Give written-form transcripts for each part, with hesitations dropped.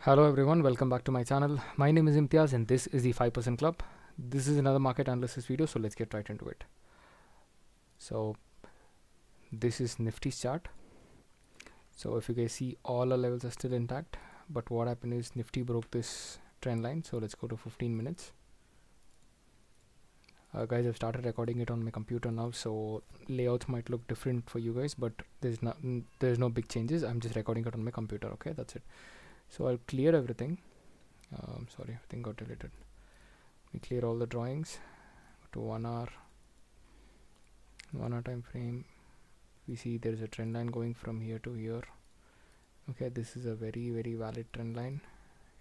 Hello everyone, welcome back to my channel. My name is Imtiaz and this is the 5% Club. This is another market analysis video, so let's get right into it. So this is Nifty's chart. So if you guys see, all our levels are still intact, but what happened is Nifty broke this trend line. So let's go to 15 minutes. Guys, I've started recording it on my computer now, so layouts might look different for you guys, but there's no big changes. I'm just recording it on my computer. Okay, that's it. So I'll clear everything. Sorry, everything got deleted. We clear all the drawings to 1 hour time frame. We see there's a trend line going from here to here. Okay, this is a very valid trend line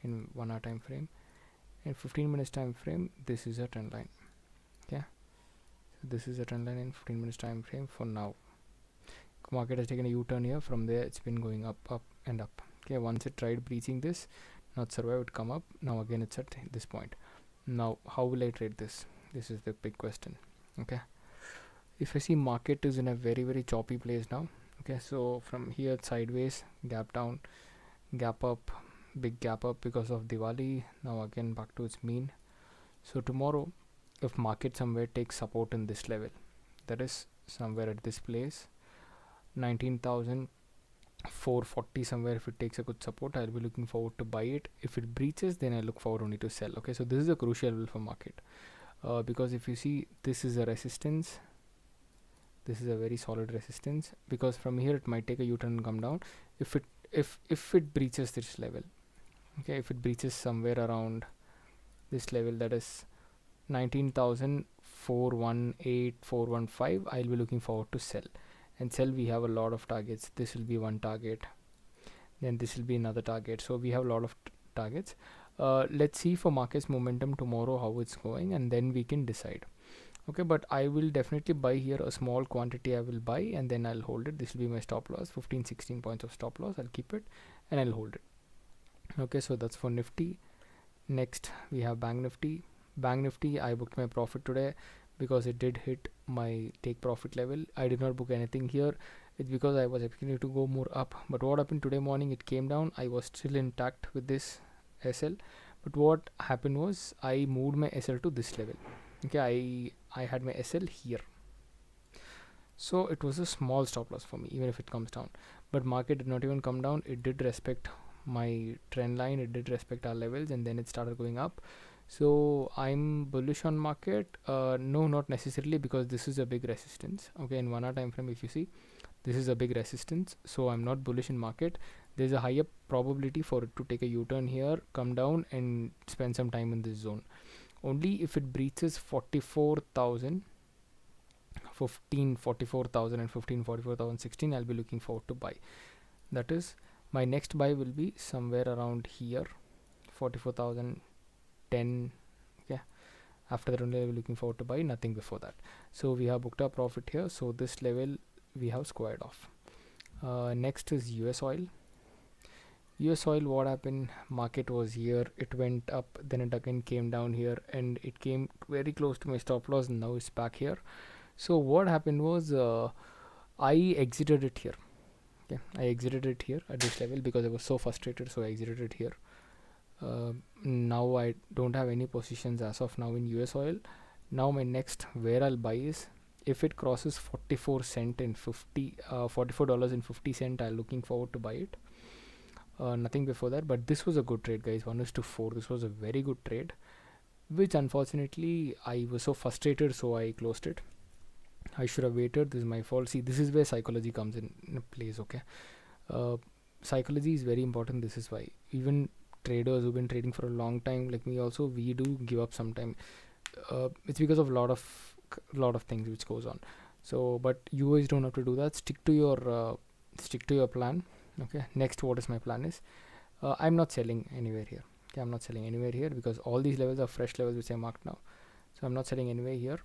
in 1 hour time frame. In 15 minutes time frame, this is a trend line. Okay, so this is a trend line in 15 minutes time frame for now. Market has taken a U-turn here. From there it's been going up and up. Okay, once it tried breaching this, not survive, it come up. Now again it's at this point. Now how will I trade this? This is the big question. Okay, if I see market is in a very choppy place now. Okay, so from here sideways, gap down, gap up, big gap up because of Diwali. Now again back to its mean. So tomorrow, if market somewhere takes support in this level, that is somewhere at this place, 19,440 somewhere, if it takes a good support, I'll be looking forward to buy it. If it breaches, then I look forward only to sell. Okay, so this is a crucial level for market, because if you see, this is a resistance, this is a very solid resistance, because from here it might take a U-turn and come down. If it breaches this level, okay, if it breaches somewhere around this level, that is 19,418,415, I'll be looking forward to sell. And sell, we have a lot of targets. This will be one target, then this will be another target, so we have a lot of targets. Let's see for markets momentum tomorrow how it's going, and then we can decide. Okay, but I will definitely buy here a small quantity. I will buy and then I'll hold it. This will be my stop loss, 15-16 points of stop loss. I'll keep it and I'll hold it. Okay, so that's for Nifty. Next we have Bank Nifty. Bank Nifty, I booked my profit today because it did hit my take profit level. I did not book anything here. It's because I was expecting it to go more up, but what happened today morning, it came down. I was still intact with this SL, but what happened was I moved my SL to this level. Okay, I had my SL here, so it was a small stop loss for me even if it comes down. But market did not even come down. It did respect my trend line, it did respect our levels, and then it started going up. So I'm bullish on market. No, not necessarily, because this is a big resistance. Okay, in 1 hour time frame, if you see, this is a big resistance, so I'm not bullish in market. There's a higher probability for it to take a U-turn here, come down and spend some time in this zone. Only if it breaches 44,000, 44,000 and 44,016, I'll be looking forward to buy. That is, my next buy will be somewhere around here, 44,010. Okay, after that only I'll be looking forward to buy, nothing before that. So we have booked our profit here, so this level we have squared off. Next is US oil. US oil, what happened, market was here, it went up, then it again came down here, and it came very close to my stop loss, and now it's back here. So what happened was, I exited it here. Okay, I exited it here at this level because I was so frustrated, so I exited it here. Now I don't have any positions as of now in US oil. Now my next where I'll buy is if it crosses 44 cent and 50 $44 and 50 cent. I'm looking forward to buy it. Nothing before that, but this was a good trade, guys. 1:4. This was a very good trade, which unfortunately I was so frustrated, so I closed it. I should have waited. This is my fault. See, this is where psychology comes in place. Okay, psychology is very important. This is why even traders who've been trading for a long time, like me also, we do give up sometime. It's because of lot of things which goes on. So, but you guys don't have to do that. Stick to your plan. Okay, next, what is my plan is, I'm not selling anywhere here. Okay, I'm not selling anywhere here because all these levels are fresh levels which I marked now, so I'm not selling anywhere here.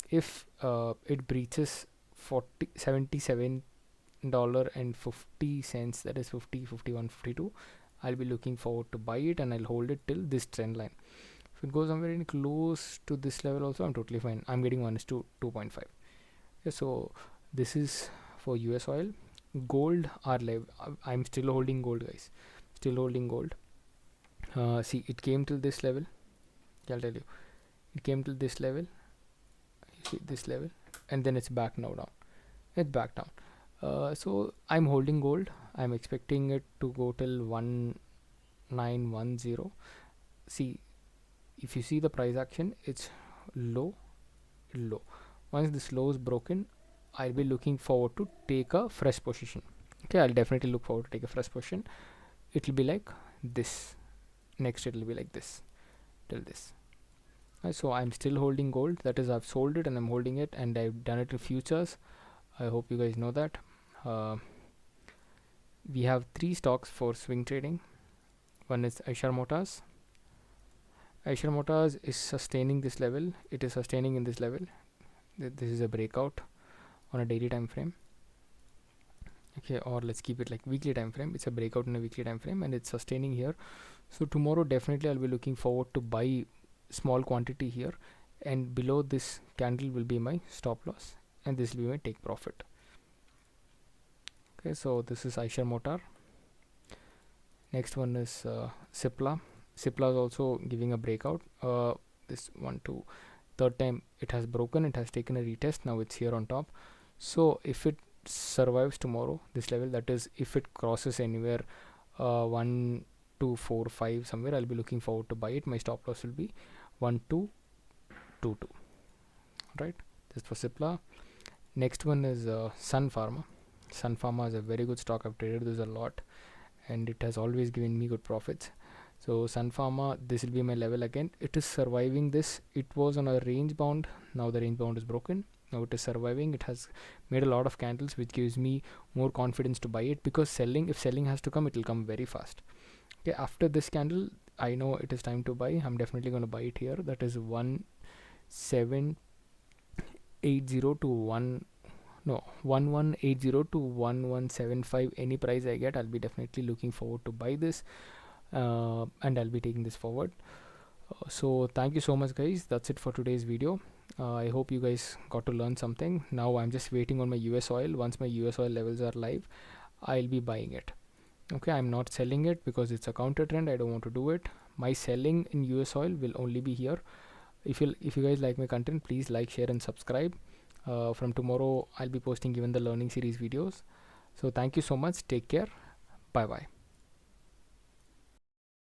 If it breaches 77 dollar and 50 cents, that is 50, 51, 52, I'll be looking forward to buy it, and I'll hold it till this trend line. If it goes somewhere in close to this level also, I'm totally fine. I'm getting 1:2.5. Okay, so this is for US oil. Gold, I'm still holding gold, guys. Still holding gold. See, it came till this level. I'll tell you, it came till this level. You see this level, and then it's back now down. It's back down. So I'm holding gold. I'm expecting it to go till 1910. See, if you see the price action, it's low, low. Once this low is broken, I'll be looking forward to take a fresh position. Okay, I'll definitely look forward to take a fresh position. It'll be like this. Next, it'll be like this till this. So I'm still holding gold. That is, I've sold it and I'm holding it, and I've done it in futures. I hope you guys know that. We have three stocks for swing trading. One is Eicher Motors. Eicher Motors is sustaining this level. It is sustaining in this level. This is a breakout on a daily time frame. Okay, or let's keep it like weekly time frame. It's a breakout in a weekly time frame, and it's sustaining here. So tomorrow definitely I'll be looking forward to buy small quantity here, and below this candle will be my stop loss, and this will be my take profit. Okay, so this is Eicher Motor. Next one is Cipla. Cipla is also giving a breakout. This one, two, third time it has broken. It has taken a retest. Now it's here on top. So if it survives tomorrow this level, that is, if it crosses anywhere 1, 2, 4, 5 somewhere, I'll be looking forward to buy it. My stop loss will be 1, 2, 2, 2. Right. This for Cipla. Next one is Sun Pharma. Sun Pharma is a very good stock. I've traded this a lot, and it has always given me good profits. So Sun Pharma, this will be my level again. It is surviving this. It was on a range bound. Now the range bound is broken. Now it is surviving. It has made a lot of candles, which gives me more confidence to buy it, because if selling has to come, it will come very fast. Okay, after this candle, I know it is time to buy. I'm definitely going to buy it here. That is 1780 to 1180 to 1175. Any price I get, I'll be definitely looking forward to buy this, and I'll be taking this forward. So thank you so much, guys. That's it for today's video. I hope you guys got to learn something. Now I'm just waiting on my US oil. Once my US oil levels are live, I'll be buying it. Okay, I'm not selling it because it's a counter trend. I don't want to do it. My selling in US oil will only be here. If you guys like my content, please like, share, and subscribe. From tomorrow, I'll be posting even the learning series videos. So thank you so much. Take care. Bye bye.